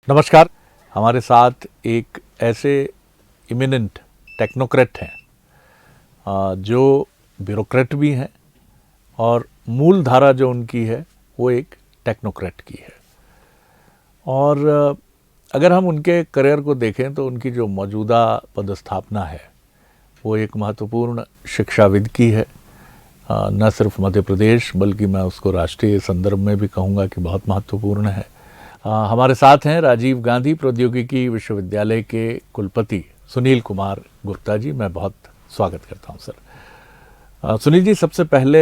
नमस्कार। हमारे साथ एक ऐसे इमिनेंट टेक्नोक्रेट हैं जो ब्यूरोक्रेट भी हैं और मूल धारा जो उनकी है वो एक टेक्नोक्रेट की है। और अगर हम उनके करियर को देखें तो उनकी जो मौजूदा पदस्थापना है वो एक महत्वपूर्ण शिक्षाविद की है। न सिर्फ मध्य प्रदेश बल्कि मैं उसको राष्ट्रीय संदर्भ में भी कहूँगा कि बहुत महत्वपूर्ण है। हमारे साथ हैं राजीव गांधी प्रौद्योगिकी विश्वविद्यालय के कुलपति सुनील कुमार गुप्ता जी। मैं बहुत स्वागत करता हूं सर। सुनील जी, सबसे पहले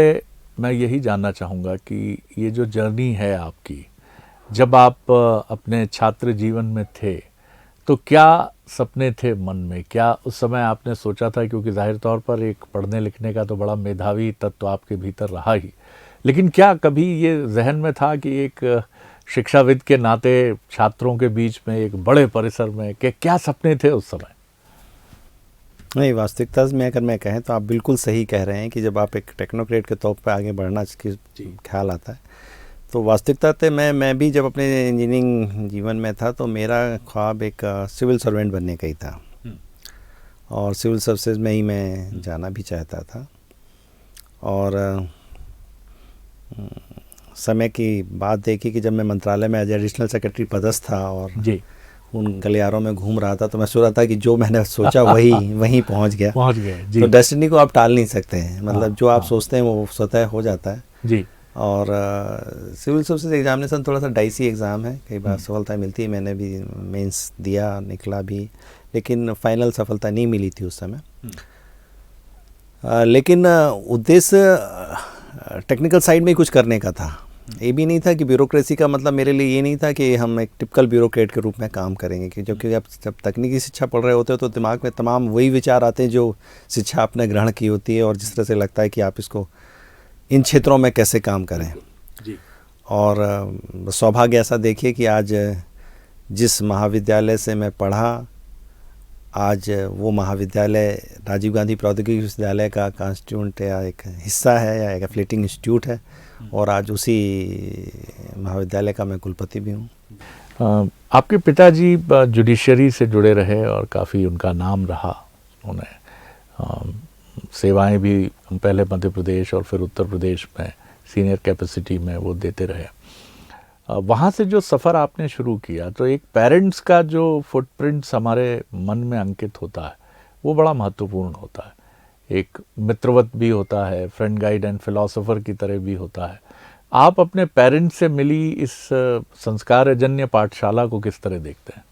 मैं यही जानना चाहूँगा कि ये जो जर्नी है आपकी, जब आप अपने छात्र जीवन में थे तो क्या सपने थे मन में? क्या उस समय आपने सोचा था, क्योंकि जाहिर तौर पर एक पढ़ने लिखने का तो बड़ा मेधावी तत्व आपके भीतर रहा ही, लेकिन क्या कभी ये जहन में था कि एक शिक्षाविद के नाते छात्रों के बीच में एक बड़े परिसर में क्या सपने थे उस समय? नहीं, वास्तविकता में अगर मैं कहें तो आप बिल्कुल सही कह रहे हैं कि जब आप एक टेक्नोक्रेट के तौर पर आगे बढ़ना की ख्याल आता है तो वास्तविकता से मैं भी जब अपने इंजीनियरिंग जीवन में था तो मेरा ख्वाब एक सिविल सर्वेंट बनने का ही था और सिविल सर्विसेज में ही मैं जाना भी चाहता था। और समय की बात देखी कि जब मैं मंत्रालय में एज एडिशनल सेक्रेटरी पदस्थ था और उन गलियारों में घूम रहा था तो मैं सोच रहा था कि जो मैंने सोचा वहीं पहुंच गया। तो डेस्टिनी को आप टाल नहीं सकते हैं, मतलब जो आप सोचते हैं वो स्वतः हो जाता है जी। और सिविल सर्विसेज एग्जामिनेशन थोड़ा सा डाइसी एग्ज़ाम है, कई बार सफलता मिलती है। मैंने भी मेंस दिया, निकला भी, लेकिन फाइनल सफलता नहीं मिली थी उस समय। लेकिन उद्देश्य टेक्निकल साइड में कुछ करने का था। ये भी नहीं था कि ब्यूरोक्रेसी का मतलब मेरे लिए ये नहीं था कि हम एक टिपिकल ब्यूरोक्रेट के रूप में काम करेंगे, कि क्योंकि आप जब तकनीकी शिक्षा पढ़ रहे होते हो तो दिमाग में तमाम वही विचार आते हैं जो शिक्षा आपने ग्रहण की होती है और जिस तरह से लगता है कि आप इसको इन क्षेत्रों में कैसे काम करें जी। और सौभाग्य ऐसा देखिए कि आज जिस महाविद्यालय से मैं पढ़ा, आज वो महाविद्यालय राजीव गांधी प्रौद्योगिकी विश्वविद्यालय का कॉन्स्टिट्यूएंट या एक हिस्सा है या एक एफिलिएटिंग इंस्टीट्यूट है और आज उसी महाविद्यालय का मैं कुलपति भी हूँ। आपके पिताजी जुडिशरी से जुड़े रहे और काफ़ी उनका नाम रहा। उन्हें सेवाएं भी पहले मध्य प्रदेश और फिर उत्तर प्रदेश में सीनियर कैपेसिटी में वो देते रहे। वहाँ से जो सफ़र आपने शुरू किया तो एक पेरेंट्स का जो फुटप्रिंट्स हमारे मन में अंकित होता है वो बड़ा महत्वपूर्ण होता है। एक मित्रवत भी होता है, फ्रेंड गाइड एंड फिलोसोफर की तरह भी होता है। आप अपने पेरेंट्स से मिली इस संस्कारजन्य पाठशाला को किस तरह देखते हैं?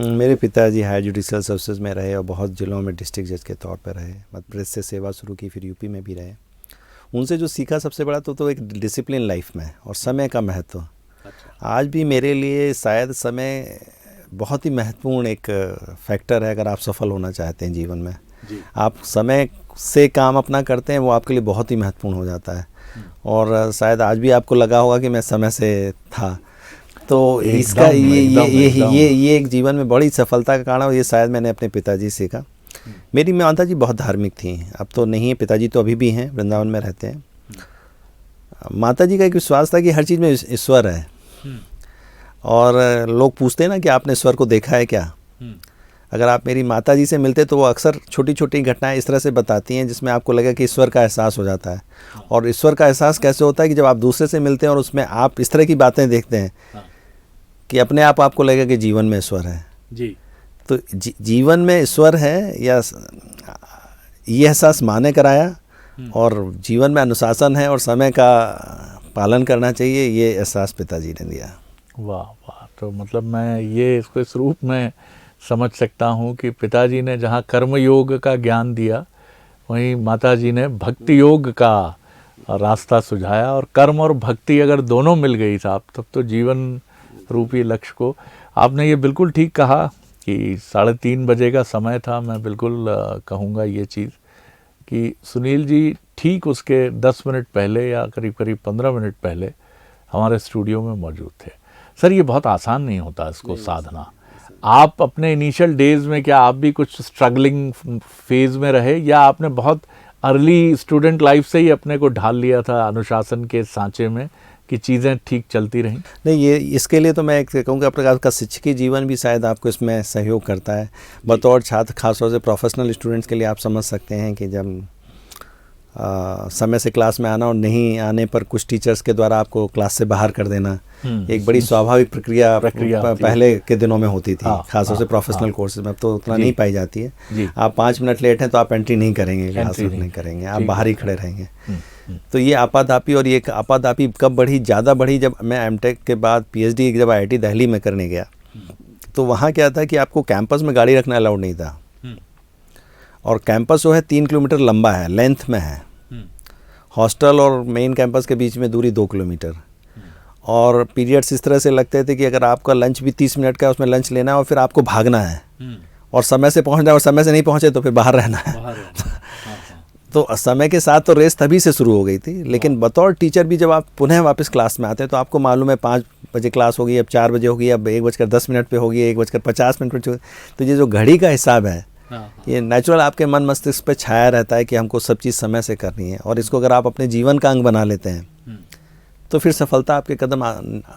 मेरे पिताजी हायर जुडिशियल सर्विसेज में रहे और बहुत जिलों में डिस्ट्रिक्ट जज के तौर पर रहे। मध्य प्रदेश से सेवा शुरू की, फिर यूपी में भी रहे। उनसे जो सीखा सबसे बड़ा तो एक डिसिप्लिन लाइफ में और समय का महत्व। अच्छा। आज भी मेरे लिए शायद समय बहुत ही महत्वपूर्ण एक फैक्टर है। अगर आप सफल होना चाहते हैं जीवन में, आप समय से काम अपना करते हैं, वो आपके लिए बहुत ही महत्वपूर्ण हो जाता है। और शायद आज भी आपको लगा होगा कि मैं समय से था, तो इसका ये एक जीवन में बड़ी सफलता का कारण है। ये शायद मैंने अपने पिताजी से सीखा। मेरी माता जी बहुत धार्मिक थी, अब तो नहीं है, पिताजी तो अभी भी हैं, वृंदावन में रहते हैं। माता जी का एक विश्वास था कि हर चीज़ में ईश्वर है। और लोग पूछते हैं ना कि आपने ईश्वर को देखा है क्या। अगर आप मेरी माता जी से मिलते तो वो अक्सर छोटी छोटी घटनाएं इस तरह से बताती हैं जिसमें आपको लगे कि ईश्वर का एहसास हो जाता है। और ईश्वर का एहसास कैसे होता है कि जब आप दूसरे से मिलते हैं और उसमें आप इस तरह की बातें देखते हैं कि अपने आप आपको लगे कि जीवन में ईश्वर है जी। तो जीवन में ईश्वर है या ये एहसास माँ ने कराया, और जीवन में अनुशासन है और समय का पालन करना चाहिए, ये एहसास पिताजी ने दिया। वाह वाह। तो मतलब मैं ये इसको इस रूप में समझ सकता हूँ कि पिताजी ने जहाँ कर्म योग का ज्ञान दिया, वहीं माताजी ने भक्ति योग का रास्ता सुझाया। और कर्म और भक्ति अगर दोनों मिल गई साहब, तब तो जीवन रूपी लक्ष्य को। आपने ये बिल्कुल ठीक कहा कि 3:30 बजे का समय था। मैं बिल्कुल कहूँगा ये चीज़ कि सुनील जी ठीक उसके 10 मिनट पहले या करीब 15 मिनट पहले हमारे स्टूडियो में मौजूद थे। सर, ये बहुत आसान नहीं होता इसको साधना। आप अपने इनिशियल डेज में क्या आप भी कुछ स्ट्रगलिंग फेज में रहे, या आपने बहुत अर्ली स्टूडेंट लाइफ से ही अपने को ढाल लिया था अनुशासन के सांचे में, कि चीज़ें ठीक चलती रहीं? नहीं, ये इसके लिए तो मैं एक कहूँगा प्रकार का शिक्षकी जीवन भी शायद आपको इसमें सहयोग करता है। बतौर छात्र, खासतौर से प्रोफेशनल स्टूडेंट्स के लिए आप समझ सकते हैं कि जब समय से क्लास में आना और नहीं आने पर कुछ टीचर्स के द्वारा आपको क्लास से बाहर कर देना एक बड़ी स्वाभाविक प्रक्रिया पहले के दिनों में होती थी। खासतौर से प्रोफेशनल कोर्सेज में अब तो उतना नहीं पाई जाती है। आप 5 मिनट लेट हैं तो आप एंट्री नहीं करेंगे, क्लास नहीं करेंगे, आप बाहर ही खड़े रहेंगे। तो ये आपाधापी, और ये आपाधापी कब बढ़ी, ज़्यादा बढ़ी जब मैं एमटेक के बाद पीएचडी जब आईआईटी दिल्ली में करने गया, तो वहाँ क्या था कि आपको कैंपस में गाड़ी रखना अलाउड नहीं था। और कैंपस जो है 3 किलोमीटर लंबा है, लेंथ में है। हॉस्टल और मेन कैंपस के बीच में दूरी 2 किलोमीटर। और पीरियड्स इस तरह से लगते थे कि अगर आपका लंच भी 30 मिनट का, उसमें लंच लेना है और फिर आपको भागना है और समय से पहुंचना है, और समय से नहीं पहुंचे तो फिर बाहर रहना है। तो समय के साथ तो रेस तभी से शुरू हो गई थी, लेकिन बतौर टीचर भी जब आप पुनः वापस क्लास में आते हैं तो आपको मालूम है 5 बजे क्लास होगी, अब 4 बजे होगी, अब 1:10 पे होगी, 1:50 पे। तो ये जो घड़ी का हिसाब है ये नेचुरल आपके मन मस्तिष्क पे छाया रहता है कि हमको सब चीज़ समय से करनी है। और इसको अगर आप अपने जीवन का अंग बना लेते हैं तो फिर सफलता आपके कदम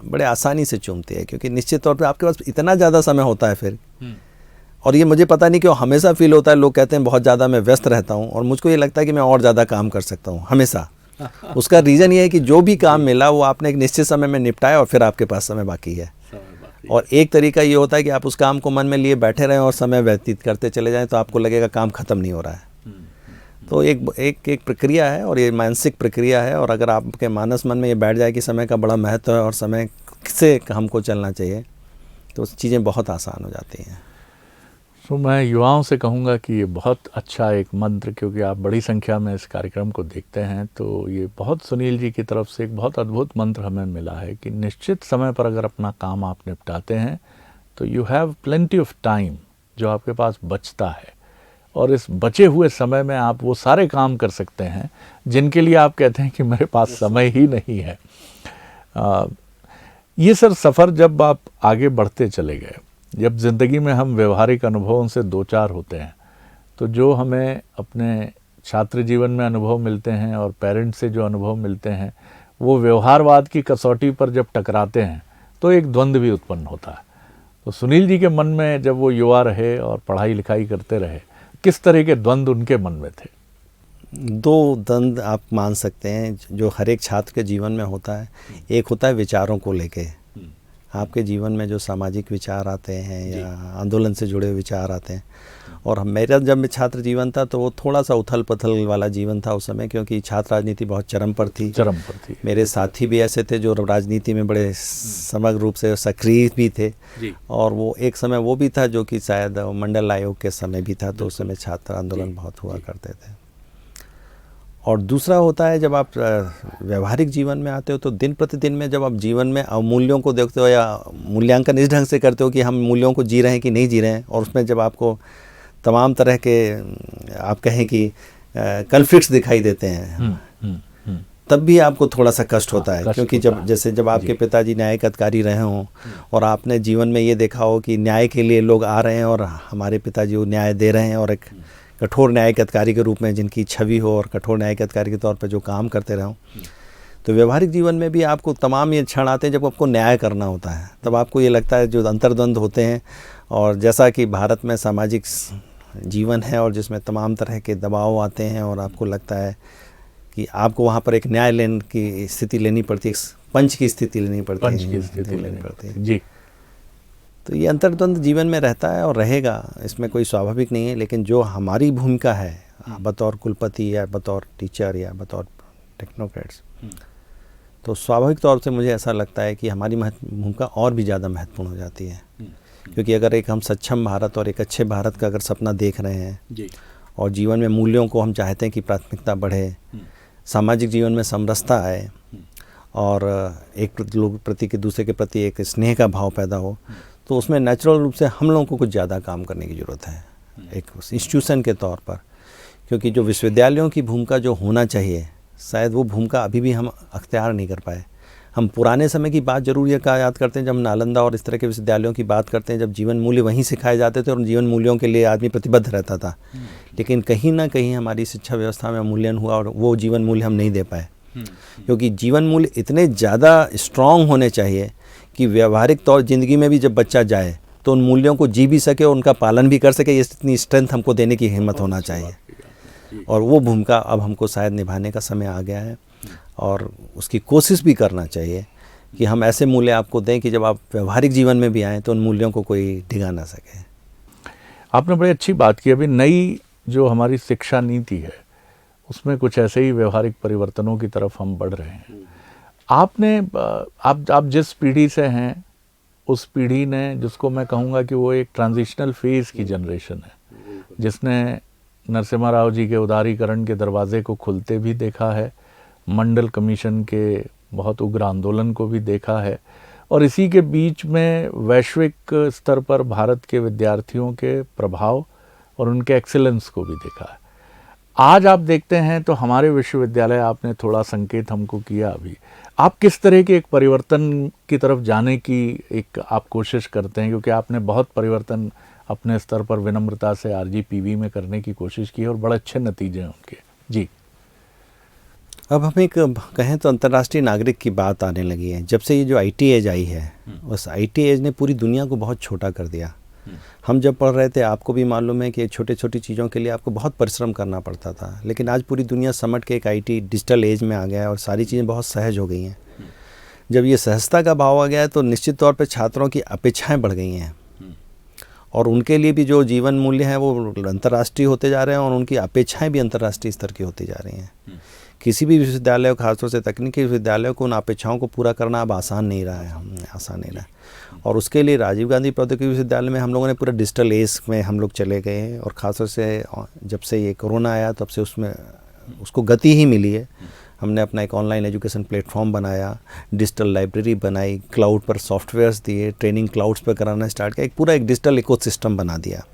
बड़े आसानी से चूमती है, क्योंकि निश्चित तौर पे आपके पास इतना ज़्यादा समय होता है फिर। और ये मुझे पता नहीं क्यों हमेशा फील होता है, लोग कहते हैं बहुत ज़्यादा मैं व्यस्त रहता हूँ, और मुझको ये लगता है कि मैं और ज़्यादा काम कर सकता हूँ हमेशा। उसका रीज़न ये है कि जो भी काम मिला वो आपने एक निश्चित समय में निपटाया और फिर आपके पास समय बाकी है। और एक तरीका ये होता है कि आप उस काम को मन में लिए बैठे रहें और समय व्यतीत करते चले जाएं, तो आपको लगेगा काम ख़त्म नहीं हो रहा है। तो एक प्रक्रिया है, और ये मानसिक प्रक्रिया है। और अगर आपके मानस मन में ये बैठ जाए कि समय का बड़ा महत्व है और समय से हमको चलना चाहिए, तो चीज़ें बहुत आसान हो जाती हैं। तो मैं युवाओं से कहूँगा कि ये बहुत अच्छा एक मंत्र, क्योंकि आप बड़ी संख्या में इस कार्यक्रम को देखते हैं, तो ये बहुत सुनील जी की तरफ से एक बहुत अद्भुत मंत्र हमें मिला है कि निश्चित समय पर अगर अपना काम आप निपटाते हैं तो you have plenty of time, जो आपके पास बचता है, और इस बचे हुए समय में आप वो सारे काम कर सकते हैं जिनके लिए आप कहते हैं कि मेरे पास समय ही नहीं है। ये सर सफ़र जब आप आगे बढ़ते चले गए, जब ज़िंदगी में हम व्यवहारिक अनुभवों से 2-4 होते हैं, तो जो हमें अपने छात्र जीवन में अनुभव मिलते हैं और पेरेंट्स से जो अनुभव मिलते हैं, वो व्यवहारवाद की कसौटी पर जब टकराते हैं तो एक द्वंद्व भी उत्पन्न होता है। तो सुनील जी के मन में जब वो युवा रहे और पढ़ाई लिखाई करते रहे, किस तरह के द्वंद्व उनके मन में थे? 2 द्वंद्व आप मान सकते हैं जो हर एक छात्र के जीवन में होता है। एक होता है विचारों को लेके, आपके जीवन में जो सामाजिक विचार आते हैं या आंदोलन से जुड़े हुए विचार आते हैं। और मेरा जब मैं छात्र जीवन था तो वो थोड़ा सा उथल पुथल वाला जीवन था उस समय, क्योंकि छात्र राजनीति बहुत चरम पर थी। मेरे साथी भी ऐसे थे जो राजनीति में बड़े समग्र रूप से सक्रिय भी थे, और वो एक समय वो भी था जो कि शायद मंडल आयोग के समय भी था, तो उस समय छात्र आंदोलन बहुत हुआ करते थे। और दूसरा होता है जब आप व्यवहारिक जीवन में आते हो, तो दिन प्रतिदिन में जब आप जीवन में अवमूल्यों को देखते हो या मूल्यांकन इस ढंग से करते हो कि हम मूल्यों को जी रहे हैं कि नहीं जी रहे हैं, और उसमें जब आपको तमाम तरह के आप कहें कि कन्फ्लिक्ट्स दिखाई देते हैं, तब भी आपको थोड़ा सा कष्ट होता है। क्योंकि जब आपके पिताजी न्यायिक अधिकारी रहे हों और आपने जीवन में ये देखा हो कि न्याय के लिए लोग आ रहे हैं और हमारे पिताजी वो न्याय दे रहे हैं, और एक कठोर न्यायिक अधिकारी के रूप में जिनकी छवि हो और कठोर न्यायिक अधिकारी के तौर पर जो काम करते रहो, तो व्यवहारिक जीवन में भी आपको तमाम ये क्षण आते हैं जब आपको न्याय करना होता है। तब आपको ये लगता है जो अंतर्द्वंद होते हैं, और जैसा कि भारत में सामाजिक जीवन है और जिसमें तमाम तरह के दबाव आते हैं, और आपको लगता है कि आपको वहाँ पर एक न्याय लेने की स्थिति लेनी पड़ती है, पंच की स्थिति लेनी पड़ती है जी। तो ये अंतर्द्वंद जीवन में रहता है और रहेगा, इसमें कोई स्वाभाविक नहीं है। लेकिन जो हमारी भूमिका है बतौर कुलपति या बतौर टीचर या बतौर टेक्नोक्रेट्स, तो स्वाभाविक तौर से मुझे ऐसा लगता है कि हमारी भूमिका और भी ज़्यादा महत्वपूर्ण हो जाती है। क्योंकि अगर एक हम सक्षम भारत और एक अच्छे भारत का अगर सपना देख रहे हैं और जीवन में मूल्यों को हम चाहते हैं कि प्राथमिकता बढ़े, सामाजिक जीवन में समरसता आए, और एक लोग प्रति के दूसरे के प्रति एक स्नेह का भाव पैदा हो, तो उसमें नेचुरल रूप से हम लोगों को कुछ ज़्यादा काम करने की ज़रूरत है एक इंस्टीट्यूशन के तौर पर। क्योंकि जो विश्वविद्यालयों की भूमिका जो होना चाहिए, शायद वो भूमिका अभी भी हम अख्तियार नहीं कर पाए। हम पुराने समय की बात जरूर ये याद करते हैं, जब नालंदा और इस तरह के विश्वविद्यालयों की बात करते हैं, जब जीवन मूल्य वहीं सिखाए जाते थे और जीवन मूल्यों के लिए आदमी प्रतिबद्ध रहता था। लेकिन कहीं ना कहीं हमारी शिक्षा व्यवस्था में अवमूल्यन हुआ और वो जीवन मूल्य हम नहीं दे पाए। क्योंकि जीवन मूल्य इतने ज़्यादा स्ट्रांग होने चाहिए कि व्यवहारिक तौर ज़िंदगी में भी जब बच्चा जाए तो उन मूल्यों को जी भी सके और उनका पालन भी कर सके। इतनी स्ट्रेंथ हमको देने की हिम्मत होना चाहिए और वो भूमिका अब हमको शायद निभाने का समय आ गया है और उसकी कोशिश भी करना चाहिए कि हम ऐसे मूल्य आपको दें कि जब आप व्यवहारिक जीवन में भी आएँ तो उन मूल्यों को कोई डिगा ना सके। आपने बड़ी अच्छी बात की। अभी नई जो हमारी शिक्षा नीति है उसमें कुछ ऐसे ही व्यवहारिक परिवर्तनों की तरफ हम बढ़ रहे हैं। आप जिस पीढ़ी से हैं उस पीढ़ी ने, जिसको मैं कहूँगा कि वो एक ट्रांजिशनल फेज़ की जनरेशन है, जिसने नरसिम्हा राव जी के उदारीकरण के दरवाजे को खुलते भी देखा है, मंडल कमीशन के बहुत उग्र आंदोलन को भी देखा है और इसी के बीच में वैश्विक स्तर पर भारत के विद्यार्थियों के प्रभाव और उनके एक्सीलेंस को भी देखा है। आज आप देखते हैं तो हमारे विश्वविद्यालय, आपने थोड़ा संकेत हमको किया अभी, आप किस तरह के एक परिवर्तन की तरफ जाने की एक आप कोशिश करते हैं, क्योंकि आपने बहुत परिवर्तन अपने स्तर पर विनम्रता से आरजीपीवी में करने की कोशिश की है और बड़े अच्छे नतीजे हैं उनके। जी, अब हम एक कहें तो अंतर्राष्ट्रीय नागरिक की बात आने लगी है। जब से ये जो आईटी एज आई है, उस आईटी एज ने पूरी दुनिया को बहुत छोटा कर दिया। हम जब पढ़ रहे थे, आपको भी मालूम है कि छोटे छोटी चीज़ों के लिए आपको बहुत परिश्रम करना पड़ता था, लेकिन आज पूरी दुनिया समट के एक आईटी डिजिटल एज में आ गया है और सारी चीज़ें बहुत सहज हो गई हैं। जब ये सहजता का भाव आ गया है तो निश्चित तौर पे छात्रों की अपेक्षाएं बढ़ गई हैं और उनके लिए भी जो जीवन मूल्य हैं वो अंतर्राष्ट्रीय होते जा रहे हैं और उनकी अपेक्षाएं भी अंतर्राष्ट्रीय स्तर की होती जा रही हैं। किसी भी विश्वविद्यालय, खासतौर से तकनीकी विश्वविद्यालयों को उन अपेक्षाओं को पूरा करना अब आसान नहीं रहा है और उसके लिए राजीव गांधी प्रौद्योगिकी विश्वविद्यालय में हम लोगों ने पूरा डिजिटल एज में हम लोग चले गए हैं और ख़ासतौर से जब से ये कोरोना आया तब से उसमें उसको गति ही मिली है। हमने अपना एक ऑनलाइन एजुकेशन प्लेटफॉर्म बनाया, डिजिटल लाइब्रेरी बनाई, क्लाउड पर सॉफ्टवेयर्स दिए, ट्रेनिंग क्लाउड्स पर कराना स्टार्ट किया, एक पूरा एक डिजिटल इकोसिस्टम बना दिया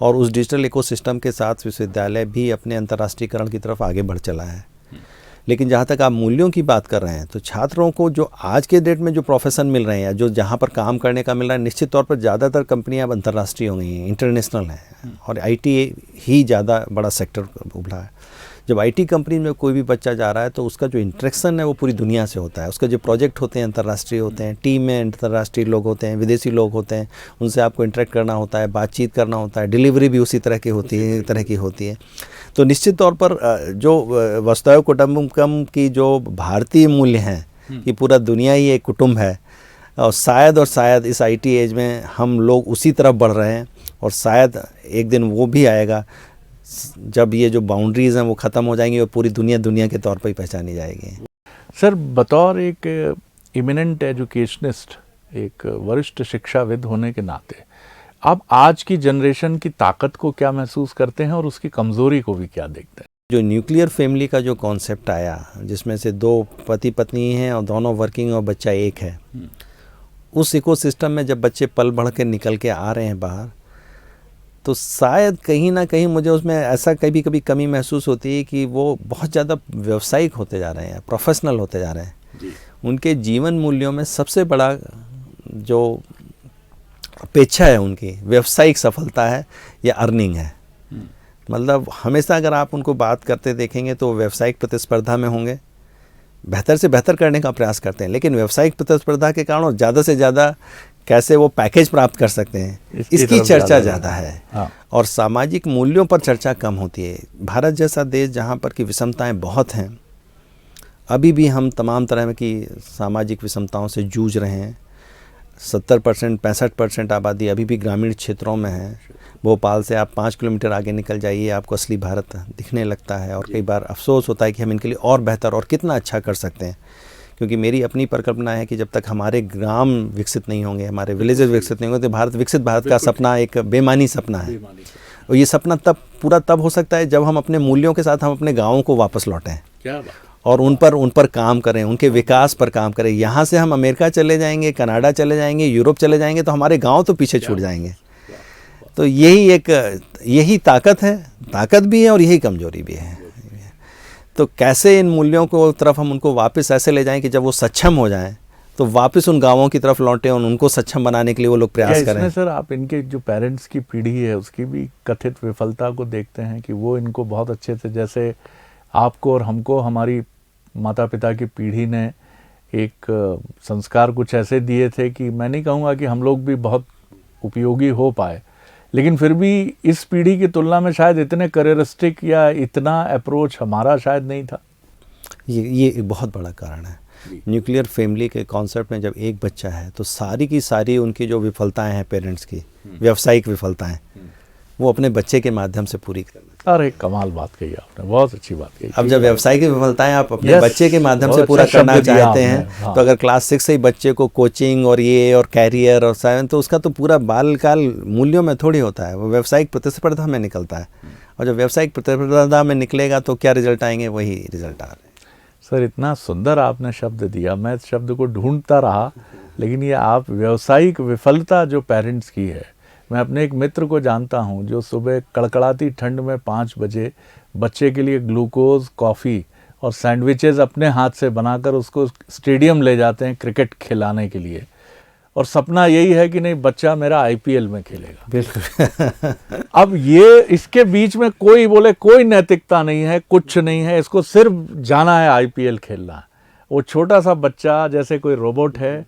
और उस डिजिटल इकोसिस्टम के साथ विश्वविद्यालय भी अपने अंतर्राष्ट्रीयकरण की तरफ आगे बढ़ चला है। लेकिन जहाँ तक आप मूल्यों की बात कर रहे हैं तो छात्रों को जो आज के डेट में जो प्रोफेशन मिल रहे हैं या जो जहाँ पर काम करने का मिल रहा है, निश्चित तौर पर ज़्यादातर कंपनियाँ अब अंतर्राष्ट्रीय हो गई हैं, इंटरनेशनल हैं और आईटी ही ज़्यादा बड़ा सेक्टर उभरा है। जब आईटी कंपनी में कोई भी बच्चा जा रहा है तो उसका जो इंटरेक्शन है वो पूरी दुनिया से होता है, उसका जो प्रोजेक्ट होते हैं अंतर्राष्ट्रीय होते हैं, टीम में अंतर्राष्ट्रीय लोग होते हैं, विदेशी लोग होते हैं, उनसे आपको इंटरेक्ट करना होता है, बातचीत करना होता है, डिलीवरी भी उसी तरह की होती है। तो निश्चित तौर पर जो वसुधैव कुटुंबकम की जो भारतीय मूल्य हैं कि पूरा दुनिया ही एक कुटुंब है और शायद इस आईटी एज में हम लोग उसी तरफ बढ़ रहे हैं और शायद एक दिन वो भी आएगा जब ये जो बाउंड्रीज़ हैं वो ख़त्म हो जाएंगी और पूरी दुनिया के तौर पर ही पहचानी जाएगी। सर, बतौर एक इमिनेंट एजुकेशनिस्ट, एक वरिष्ठ शिक्षाविद होने के नाते आप आज की जनरेशन की ताकत को क्या महसूस करते हैं और उसकी कमज़ोरी को भी क्या देखते हैं? जो न्यूक्लियर फैमिली का जो कॉन्सेप्ट आया, जिसमें से 2 पति पत्नी हैं और दोनों वर्किंग और बच्चा एक है, उस इकोसिस्टम में जब बच्चे पल बढ़ के निकल के आ रहे हैं बाहर, तो शायद कहीं ना कहीं मुझे उसमें ऐसा कभी कमी महसूस होती है कि वो बहुत ज़्यादा व्यावसायिक होते जा रहे हैं, प्रोफेशनल होते जा रहे हैं। उनके जीवन मूल्यों में सबसे बड़ा जो अपेक्षा है उनकी व्यावसायिक सफलता है या अर्निंग है। मतलब हमेशा अगर आप उनको बात करते देखेंगे तो व्यावसायिक प्रतिस्पर्धा में होंगे, बेहतर से बेहतर करने का प्रयास करते हैं, लेकिन व्यावसायिक प्रतिस्पर्धा के कारण ज़्यादा से ज़्यादा कैसे वो पैकेज प्राप्त कर सकते हैं इसकी चर्चा ज़्यादा है। हाँ। और सामाजिक मूल्यों पर चर्चा कम होती है। भारत जैसा देश जहाँ पर की विषमताएं बहुत हैं, अभी भी हम तमाम तरह की सामाजिक विषमताओं से जूझ रहे हैं। 70% 65% आबादी अभी भी ग्रामीण क्षेत्रों में है। भोपाल से आप 5 किलोमीटर आगे निकल जाइए, आपको असली भारत दिखने लगता है और कई बार अफसोस होता है कि हम इनके लिए और बेहतर और कितना अच्छा कर सकते हैं। क्योंकि मेरी अपनी परिकल्पना है कि जब तक हमारे ग्राम विकसित नहीं होंगे, हमारे विलेजेस विकसित नहीं होंगे, तो विकसित भारत का सपना एक बेमानी सपना है। और ये सपना पूरा तब हो सकता है जब हम अपने मूल्यों के साथ हम अपने गाँवों को वापस लौटें। क्या बात। और उन पर काम करें, उनके विकास पर काम करें। यहाँ से हम अमेरिका चले जाएंगे, कनाडा चले जाएंगे, यूरोप चले जाएंगे तो हमारे गांव तो पीछे छूट जाएंगे। तो यही ताकत है, ताकत भी है और यही कमजोरी भी है। तो कैसे इन मूल्यों को तरफ हम उनको वापस ऐसे ले जाएं कि जब वो सक्षम हो जाएं तो वापस उन गांवों की तरफ लौटें और उनको सक्षम बनाने के लिए वो लोग प्रयास करें। सर, आप इनके जो पेरेंट्स की पीढ़ी है उसकी भी कथित विफलता को देखते हैं कि वो इनको बहुत अच्छे से, जैसे आपको और हमको हमारी माता पिता की पीढ़ी ने एक संस्कार कुछ ऐसे दिए थे कि मैं नहीं कहूँगा कि हम लोग भी बहुत उपयोगी हो पाए, लेकिन फिर भी इस पीढ़ी की तुलना में शायद इतने करियरिस्टिक या इतना अप्रोच हमारा शायद नहीं था। ये एक बहुत बड़ा कारण है। न्यूक्लियर फैमिली के कॉन्सेप्ट में जब एक बच्चा है तो सारी की सारी उनकी जो विफलताएं हैं पेरेंट्स की, व्यावसायिक विफलताएं, वो अपने बच्चे के माध्यम से पूरी करना। अरे कमाल बात कही आपने, बहुत अच्छी बात कही। अब जब व्यवसायिक विफलताएं आप अपने बच्चे के माध्यम से पूरा करना चाहते हैं तो अगर क्लास 6 से ही बच्चे को कोचिंग और ये और कैरियर और साइंस, तो उसका तो पूरा बालकाल मूल्यों में थोड़ी होता है, वो व्यवसायिक प्रतिस्पर्धा में निकलता है। और जब व्यवसायिक प्रतिस्पर्धा में निकलेगा तो क्या रिजल्ट आएंगे, वही रिजल्ट आ रहे हैं। सर इतना सुंदर आपने शब्द दिया, मैं इस शब्द को ढूंढता रहा, लेकिन ये आप व्यावसायिक विफलता जो पेरेंट्स की है, मैं अपने एक मित्र को जानता हूँ जो सुबह कड़कड़ाती ठंड में 5 बजे बच्चे के लिए ग्लूकोज, कॉफ़ी और सैंडविचेस अपने हाथ से बनाकर उसको स्टेडियम ले जाते हैं क्रिकेट खिलाने के लिए, और सपना यही है कि नहीं बच्चा मेरा आईपीएल में खेलेगा। बिल्कुल। अब ये इसके बीच में कोई बोले कोई नैतिकता नहीं है, कुछ नहीं है, इसको सिर्फ जाना है आईपीएल खेलना है। वो छोटा सा बच्चा जैसे कोई रोबोट है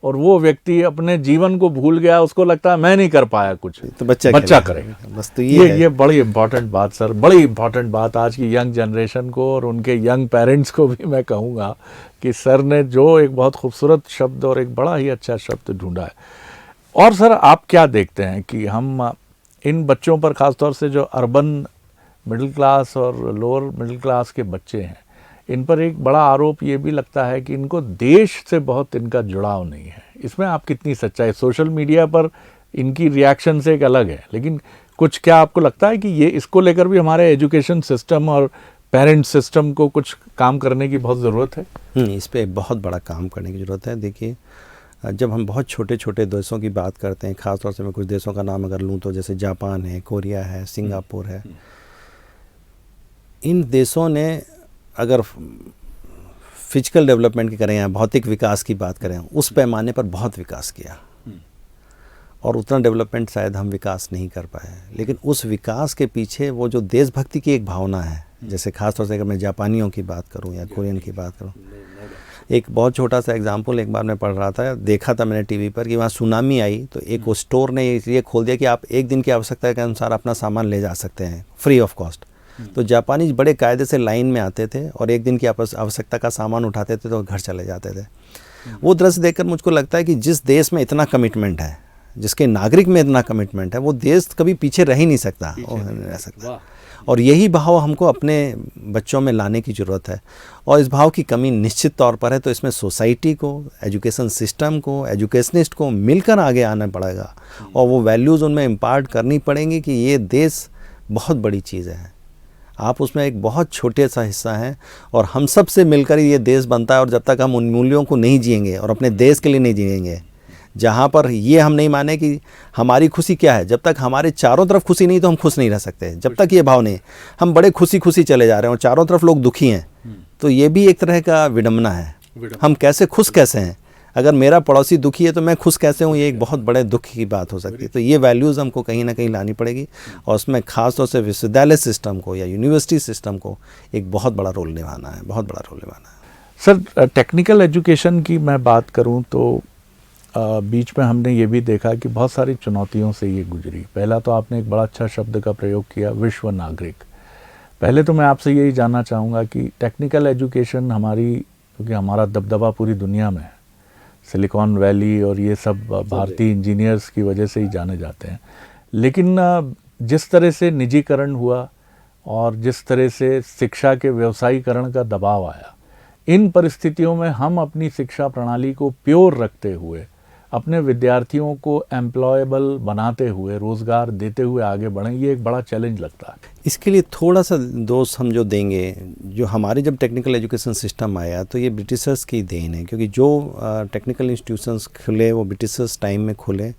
और वो व्यक्ति अपने जीवन को भूल गया, उसको लगता है मैं नहीं कर पाया कुछ, तो बच्चा करेगा। बस तो ये बड़ी इंपॉर्टेंट बात सर, बड़ी इंपॉर्टेंट बात आज की यंग जनरेशन को और उनके यंग पेरेंट्स को भी मैं कहूँगा कि सर ने जो एक बहुत खूबसूरत शब्द और एक बड़ा ही अच्छा शब्द ढूंढा है। और सर आप क्या देखते हैं कि हम इन बच्चों पर ख़ासतौर से जो अर्बन मिडिल क्लास और लोअर मिडिल क्लास के बच्चे हैं, इन पर एक बड़ा आरोप ये भी लगता है कि इनको देश से बहुत इनका जुड़ाव नहीं है। इसमें आप कितनी सच्चाई? सोशल मीडिया पर इनकी रिएक्शन से एक अलग है, लेकिन कुछ क्या आपको लगता है कि ये इसको लेकर भी हमारे एजुकेशन सिस्टम और पेरेंट सिस्टम को कुछ काम करने की बहुत ज़रूरत है? इस पर बहुत बड़ा काम करने की ज़रूरत है। देखिए, जब हम बहुत छोटे छोटे देशों की बात करते हैं, ख़ासतौर से मैं कुछ देशों का नाम अगर लूँ तो जैसे जापान है, कोरिया है, सिंगापुर है, इन देशों ने अगर फिजिकल डेवलपमेंट की करें या भौतिक विकास की बात करें, उस पैमाने पर बहुत विकास किया, और उतना डेवलपमेंट शायद हम विकास नहीं कर पाए। लेकिन उस विकास के पीछे वो जो देशभक्ति की एक भावना है, जैसे खासतौर से अगर मैं जापानियों की बात करूं या कोरियन की बात करूं, एक बहुत छोटा सा एग्जांपल, एक बार मैं पढ़ रहा था, देखा था मैंने टीवी पर कि वहाँ सुनामी आई तो एक वो स्टोर ने ये खोल दिया कि आप एक दिन की आवश्यकता के अनुसार अपना सामान ले जा सकते हैं फ्री ऑफ कॉस्ट। तो जापानी बड़े कायदे से लाइन में आते थे और एक दिन की आवश्यकता का सामान उठाते थे तो घर चले जाते थे। वो दृश्य देखकर मुझको लगता है कि जिस देश में इतना कमिटमेंट है, जिसके नागरिक में इतना कमिटमेंट है, वो देश कभी पीछे रह ही नहीं सकता, रह सकता। और यही भाव हमको अपने बच्चों में लाने की ज़रूरत है, और इस भाव की कमी निश्चित तौर पर है। तो इसमें सोसाइटी को, एजुकेशन सिस्टम को, एजुकेशनिस्ट को मिलकर आगे आना पड़ेगा और वो वैल्यूज़ उनमें इम्पार्ट करनी पड़ेंगी कि ये देश बहुत बड़ी चीज़ है, आप उसमें एक बहुत छोटे सा हिस्सा हैं और हम सब से मिलकर ये देश बनता है। और जब तक हम उन मूल्यों को नहीं जिएंगे और अपने देश के लिए नहीं जिएंगे, जहाँ पर ये हम नहीं माने कि हमारी खुशी क्या है, जब तक हमारे चारों तरफ खुशी नहीं तो हम खुश नहीं रह सकते। जब तक ये भाव नहीं, हम बड़े खुशी खुशी चले जा रहे हैं और चारों तरफ लोग दुखी हैं, तो ये भी एक तरह का विडंबना है। हम कैसे खुश कैसे हैं? अगर मेरा पड़ोसी दुखी है तो मैं खुश कैसे हूँ, ये एक बहुत बड़े दुख की बात हो सकती है। तो ये वैल्यूज़ हमको कहीं ना कहीं लानी पड़ेगी और उसमें ख़ास तौर से विश्वविद्यालय सिस्टम को या यूनिवर्सिटी सिस्टम को एक बहुत बड़ा रोल निभाना है, बहुत बड़ा रोल निभाना है। सर टेक्निकल एजुकेशन की मैं बात करूँ तो बीच में हमने ये भी देखा कि बहुत सारी चुनौतियों से ये गुजरी। पहला तो आपने एक बड़ा अच्छा शब्द का प्रयोग किया, विश्व नागरिक। पहले तो मैं आपसे यही जानना चाहूँगा कि टेक्निकल एजुकेशन हमारी, क्योंकि हमारा दबदबा पूरी दुनिया में है, सिलिकॉन वैली और ये सब भारतीय इंजीनियर्स की वजह से ही जाने जाते हैं, लेकिन जिस तरह से निजीकरण हुआ और जिस तरह से शिक्षा के व्यवसायीकरण का दबाव आया, इन परिस्थितियों में हम अपनी शिक्षा प्रणाली को प्योर रखते हुए, अपने विद्यार्थियों को एम्प्लॉयबल बनाते हुए, रोज़गार देते हुए आगे बढ़ें, ये एक बड़ा चैलेंज लगता है। इसके लिए थोड़ा सा दोष हम जो देंगे, जो हमारे जब टेक्निकल एजुकेशन सिस्टम आया तो ये ब्रिटिशर्स की देन है, क्योंकि जो टेक्निकल इंस्टीट्यूशंस खुले वो ब्रिटिशर्स टाइम में खुले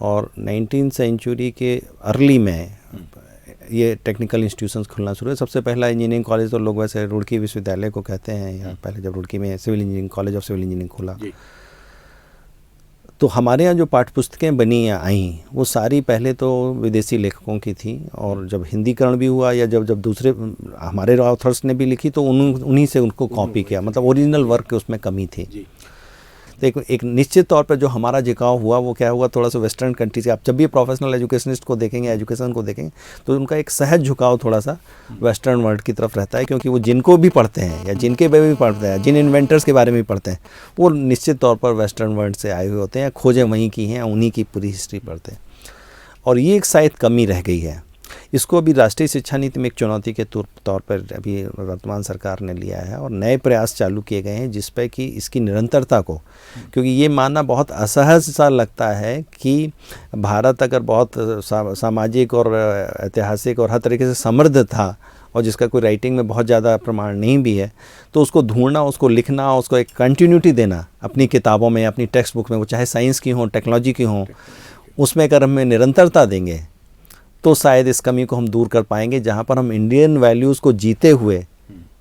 और 19वीं सेंचुरी के अर्ली में ये टेक्निकल इंस्टीट्यूशंस खुलना शुरू है। सबसे पहला इंजीनियरिंग कॉलेज तो लोग वैसे रुड़की विश्वविद्यालय को कहते हैं, या पहले जब रुड़की में civil engineering college of civil engineering खुला तो हमारे यहाँ जो पाठ्यपुस्तकें बनी या आई वो सारी पहले तो विदेशी लेखकों की थी, और जब हिंदीकरण भी हुआ या जब दूसरे हमारे ऑथर्स ने भी लिखी तो उन्हीं से उनको कॉपी किया, मतलब ओरिजिनल वर्क उसमें कमी थी। तो एक निश्चित तौर पर जो हमारा झुकाव हुआ वो क्या हुआ, थोड़ा सा वेस्टर्न कंट्री से। आप जब भी प्रोफेशनल एजुकेशनिस्ट को देखेंगे, एजुकेशन को देखेंगे, तो उनका एक सहज झुकाव थोड़ा सा वेस्टर्न वर्ल्ड की तरफ रहता है, क्योंकि वो जिनको भी पढ़ते हैं या जिनके बारे में भी पढ़ते हैं, जिन इन्वेंटर्स के बारे में भी पढ़ते हैं, वो निश्चित तौर पर वेस्टर्न वर्ल्ड से आए हुए होते हैं, खोजें वहीं की हैं, उन्हीं की पूरी हिस्ट्री पढ़ते हैं। और ये एक शायद कमी रह गई है। इसको अभी राष्ट्रीय शिक्षा नीति में एक चुनौती के तौर पर अभी वर्तमान सरकार ने लिया है, और नए प्रयास चालू किए गए हैं जिस पे कि इसकी निरंतरता को, क्योंकि ये मानना बहुत असहज सा लगता है कि भारत अगर बहुत सामाजिक और ऐतिहासिक और हर तरीके से समृद्ध था और जिसका कोई राइटिंग में बहुत ज़्यादा प्रमाण नहीं भी है, तो उसको ढूंढना, उसको लिखना, उसको एक कंटिन्यूटी देना अपनी किताबों में, अपनी टेक्स्ट बुक में, वो चाहे साइंस की हो, टेक्नोलॉजी की हो, उसमें अगर हमें निरंतरता देंगे तो शायद इस कमी को हम दूर कर पाएंगे, जहाँ पर हम इंडियन वैल्यूज़ को जीते हुए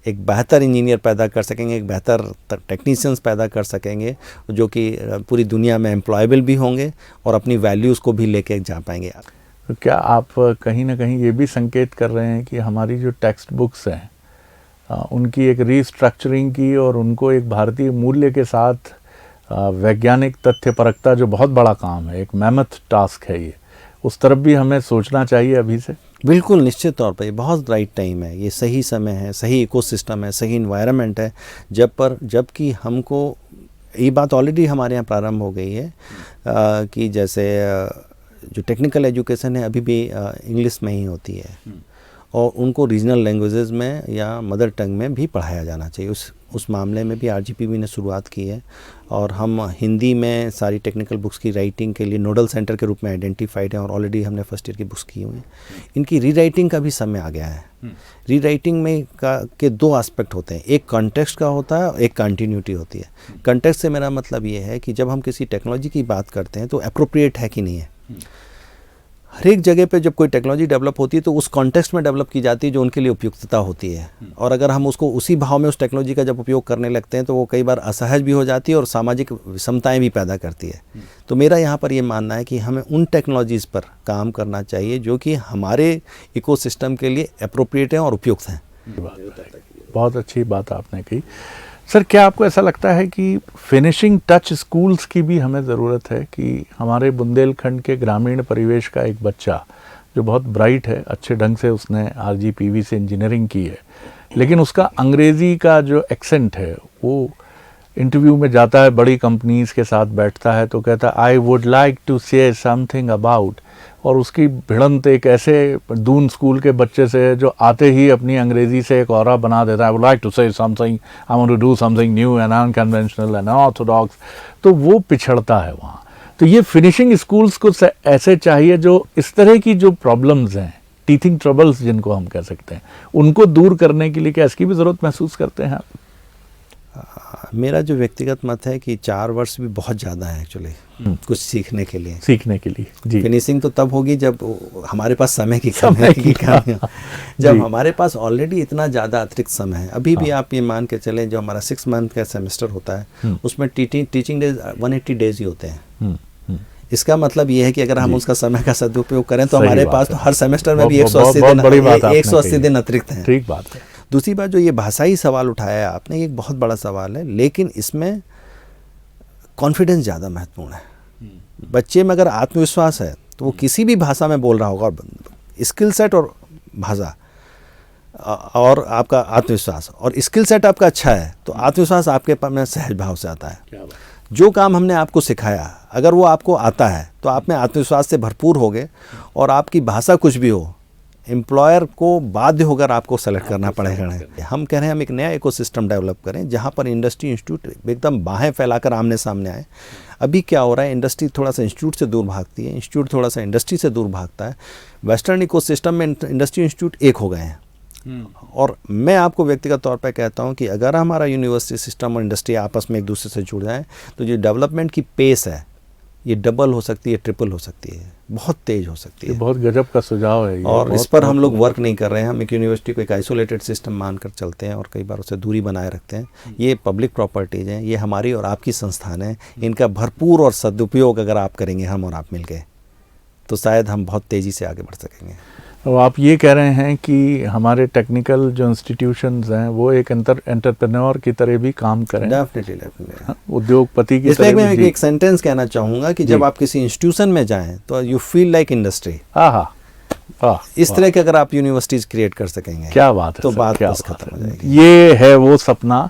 एक बेहतर इंजीनियर पैदा कर सकेंगे, एक बेहतर टेक्नीशियंस पैदा कर सकेंगे, जो कि पूरी दुनिया में एम्प्लॉयबल भी होंगे और अपनी वैल्यूज़ को भी लेके जा पाएंगे। तो क्या आप कहीं ना कहीं ये भी संकेत कर रहे हैं कि हमारी जो टेक्स्ट बुक्स हैं उनकी एक रीस्ट्रक्चरिंग की और उनको एक भारतीय मूल्य के साथ वैज्ञानिक तथ्यपरकता, जो बहुत बड़ा काम है, एक मेहनत टास्क है ये, उस तरफ भी हमें सोचना चाहिए अभी से? बिल्कुल, निश्चित तौर पर ये बहुत राइट टाइम है, ये सही समय है, सही इकोसिस्टम है, सही इन्वायरमेंट है, जबकि हमको ये बात ऑलरेडी हमारे यहाँ प्रारंभ हो गई है कि जैसे जो टेक्निकल एजुकेशन है अभी भी इंग्लिश में ही होती है, और उनको रीजनल लैंग्वेजेस में या मदर टंग में भी पढ़ाया जाना चाहिए। उस मामले में भी आरजीपीवी ने शुरुआत की है, और हम हिंदी में सारी टेक्निकल बुक्स की राइटिंग के लिए नोडल सेंटर के रूप में आइडेंटिफाइड हैं, और ऑलरेडी हमने फर्स्ट ईयर की बुक्स की हुई हैं। इनकी रीराइटिंग का भी समय आ गया है। रीराइटिंग में के दो एस्पेक्ट होते हैं, एक कॉन्टेक्स्ट का होता है और एक कंटिन्यूटी होती है। कॉन्टेक्स्ट से मेरा मतलब ये है कि जब हम किसी टेक्नोलॉजी की बात करते हैं तो एप्रोप्रिएट है कि नहीं है। हर एक जगह पे जब कोई टेक्नोलॉजी डेवलप होती है तो उस कॉन्टेक्स्ट में डेवलप की जाती है जो उनके लिए उपयुक्तता होती है, और अगर हम उसको उसी भाव में उस टेक्नोलॉजी का जब उपयोग करने लगते हैं तो वो कई बार असहज भी हो जाती है और सामाजिक विषमताएं भी पैदा करती है। तो मेरा यहाँ पर ये मानना है कि हमें उन टेक्नोलॉजीज़ पर काम करना चाहिए जो कि हमारे इकोसिस्टम के लिए एप्रोप्रिएट हैं और उपयुक्त हैं। बहुत अच्छी बात आपने कही। सर, क्या आपको ऐसा लगता है कि फिनिशिंग टच स्कूल्स की भी हमें ज़रूरत है कि हमारे बुंदेलखंड के ग्रामीण परिवेश का एक बच्चा जो बहुत ब्राइट है, अच्छे ढंग से उसने आरजीपीवी से इंजीनियरिंग की है, लेकिन उसका अंग्रेज़ी का जो एक्सेंट है, वो इंटरव्यू में जाता है, बड़ी कंपनीज़ के साथ बैठता है तो कहता है I would like to say something about, और उसकी भिड़ंत एक ऐसे दून स्कूल के बच्चे से जो आते ही अपनी अंग्रेज़ी से एक ऑरा बना देता है, I would like to say something, I want to do something new and unconventional and orthodox, तो वो पिछड़ता है वहाँ। तो ये फिनिशिंग स्कूल्स को ऐसे चाहिए जो इस तरह की जो प्रॉब्लम्स हैं, टीचिंग ट्रबल्स जिनको हम कह सकते हैं, उनको दूर करने के लिए क्या इसकी भी ज़रूरत महसूस करते हैं आप? मेरा जो व्यक्तिगत मत है कि 4 वर्ष भी बहुत ज़्यादा है एक्चुअली कुछ सीखने के लिए जी। फिनिशिंग तो तब होगी जब हमारे पास समय की कमी जब हमारे पास ऑलरेडी इतना ज़्यादा अतिरिक्त समय है। अभी भी आप ये मान के चलें, जो हमारा 6 मंथ का सेमेस्टर होता है उसमें टीचिंग डेज 180 डेज ही होते हैं। इसका मतलब ये है कि अगर हम उसका समय का सदुपयोग करें तो हमारे पास तो हर सेमेस्टर में भी 180 दिन अतिरिक्त हैं। ठीक बात है। दूसरी बात, जो ये भाषाई सवाल उठाया है आपने, ये एक बहुत बड़ा सवाल है, लेकिन इसमें कॉन्फिडेंस ज़्यादा महत्वपूर्ण है। बच्चे में अगर आत्मविश्वास है तो वो किसी भी भाषा में बोल रहा होगा, स्किल सेट और भाषा और आपका आत्मविश्वास, और स्किल सेट आपका अच्छा है तो आत्मविश्वास आपके में सहज भाव से आता है। जो काम हमने आपको सिखाया अगर वो आपको आता है तो आप में आत्मविश्वास से भरपूर होगे, और आपकी भाषा कुछ भी हो, एम्प्लॉयर को बाध्य होकर आपको सेलेक्ट करना पड़ेगा। हम कह रहे हैं हम एक नया इकोसिस्टम डेवलप करें जहां पर इंडस्ट्री इंस्टीट्यूट एकदम बाहें फैलाकर आमने सामने आए। अभी क्या हो रहा है, इंडस्ट्री थोड़ा सा इंस्टीट्यूट से दूर भागती है, इंस्टीट्यूट थोड़ा सा इंडस्ट्री से दूर भागता है। वेस्टर्न इकोसिस्टम में इंडस्ट्री इंस्टीट्यूट एक हो गए हैं। और मैं आपको व्यक्तिगत तौर पर कहता हूं कि अगर हमारा यूनिवर्सिटी सिस्टम और इंडस्ट्री आपस में एक दूसरे से जुड़ जाए तो जो डेवलपमेंट की पेस है ये डबल हो सकती है, ट्रिपल हो सकती है, बहुत तेज हो सकती ये है। बहुत गजब का सुझाव है ये, और बहुत- इस पर हम लोग वर्क नहीं कर रहे हैं। हम एक यूनिवर्सिटी को एक आइसोलेटेड सिस्टम मानकर चलते हैं और कई बार उससे दूरी बनाए रखते हैं। ये पब्लिक प्रॉपर्टीज़ हैं, ये हमारी और आपकी संस्थान है। इनका भरपूर और सदुपयोग अगर आप करेंगे, हम और आप मिलके, तो शायद हम बहुत तेज़ी से आगे बढ़ सकेंगे। तो आप ये कह रहे हैं कि हमारे टेक्निकल जो इंस्टीट्यूशंस हैं वो एक एंटरप्रेन्योर की तरह भी काम करें, डेफिनेटली। उद्योगपति की इसमें तरह मैं भी। एक सेंटेंस कहना चाहूँगा कि जब आप किसी इंस्टीट्यूशन में जाएं तो यू फील लाइक इंडस्ट्री। हाँ हाँ हाँ, इस तरह के अगर आप यूनिवर्सिटीज क्रिएट कर सकेंगे, क्या बात है तो सर, बात क्या बस बात खत्म हो है। जाएगी। ये है वो सपना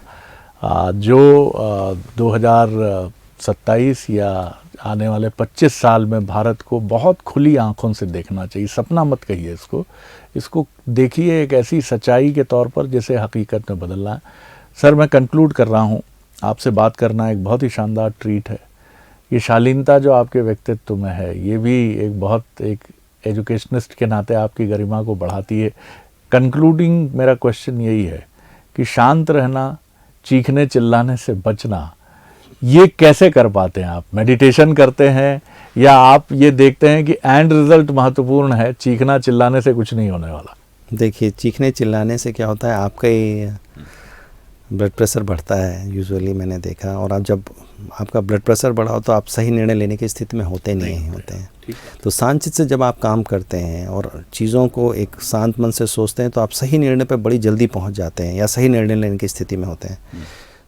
जो 2027 या आने वाले 25 साल में भारत को बहुत खुली आंखों से देखना चाहिए। सपना मत कहिए इसको देखिए एक ऐसी सच्चाई के तौर पर जिसे हकीकत में बदलना है। सर, मैं कंक्लूड कर रहा हूँ, आपसे बात करना एक बहुत ही शानदार ट्रीट है। ये शालीनता जो आपके व्यक्तित्व में है, ये भी एक एजुकेशनिस्ट के नाते आपकी गरिमा को बढ़ाती है। कंक्लूडिंग मेरा क्वेश्चन यही है कि शांत रहना, चीखने चिल्लाने से बचना, ये कैसे कर पाते हैं आप? मेडिटेशन करते हैं या आप ये देखते हैं कि एंड रिजल्ट महत्वपूर्ण है, चीखना चिल्लाने से कुछ नहीं होने वाला? देखिए, चीखने चिल्लाने से क्या होता है, आपका ही ब्लड प्रेशर बढ़ता है यूजुअली, मैंने देखा। और आप जब आपका ब्लड प्रेशर बढ़ाओ तो आप सही निर्णय लेने की स्थिति में होते नहीं होते हैं। तो शांत चित्त से जब आप काम करते हैं और चीज़ों को एक शांत मन से सोचते हैं तो आप सही निर्णय पर बड़ी जल्दी पहुंच जाते हैं या सही निर्णय लेने की स्थिति में होते हैं।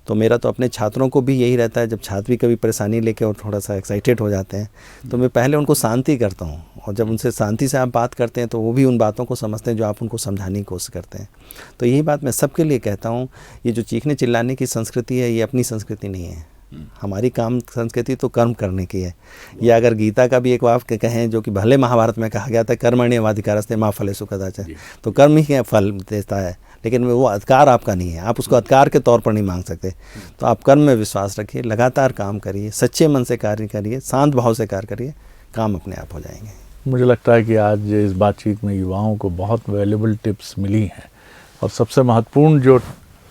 तो मेरा तो अपने छात्रों को भी यही रहता है, जब छात्र भी कभी परेशानी लेके और थोड़ा सा एक्साइटेड हो जाते हैं तो मैं पहले उनको शांति करता हूँ, और जब उनसे शांति से आप बात करते हैं तो वो भी उन बातों को समझते हैं जो आप उनको समझाने की कोशिश करते हैं। तो यही बात मैं सबके लिए कहता हूँ, ये जो चीखने चिल्लाने की संस्कृति है, ये अपनी संस्कृति नहीं है। हमारी काम संस्कृति तो कर्म करने की है। या अगर गीता का भी एक वाक्य कहें जो कि भले महाभारत में कहा गया था, कर्मण्येवाधिकारस्ते मा फलेषु कदाचन, तो कर्म ही फल देता है, लेकिन वो अधिकार आपका नहीं है, आप उसको अधिकार के तौर पर नहीं मांग सकते। तो आप कर्म में विश्वास रखिए, लगातार काम करिए, सच्चे मन से कार्य करिए, शांत भाव से कार्य करिए, काम अपने आप हो जाएंगे। मुझे लगता है कि आज इस बातचीत में युवाओं को बहुत वैल्यूबल टिप्स मिली हैं, और सबसे महत्वपूर्ण जो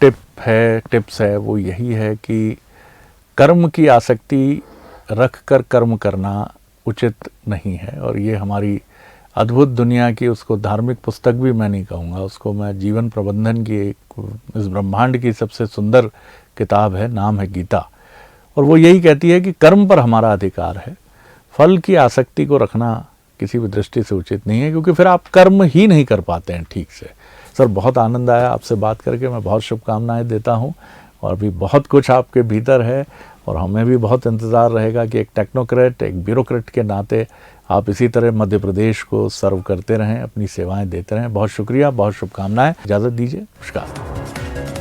टिप्स है वो यही है कि कर्म की आसक्ति रख कर कर्म करना उचित नहीं है। और ये हमारी अद्भुत दुनिया की, उसको धार्मिक पुस्तक भी मैं नहीं कहूँगा, उसको मैं जीवन प्रबंधन की इस ब्रह्मांड की सबसे सुंदर किताब है, नाम है गीता। और वो यही कहती है कि कर्म पर हमारा अधिकार है, फल की आसक्ति को रखना किसी भी दृष्टि से उचित नहीं है, क्योंकि फिर आप कर्म ही नहीं कर पाते हैं ठीक से। सर, बहुत आनंद आया आपसे बात करके, मैं बहुत शुभकामनाएं देता हूँ, और भी बहुत कुछ आपके भीतर है, और हमें भी बहुत इंतज़ार रहेगा कि एक टेक्नोक्रेट, एक ब्यूरोक्रेट के नाते आप इसी तरह मध्य प्रदेश को सर्व करते रहें, अपनी सेवाएं देते रहें। बहुत शुक्रिया, बहुत शुभकामनाएं। इजाज़त दीजिए, नमस्कार।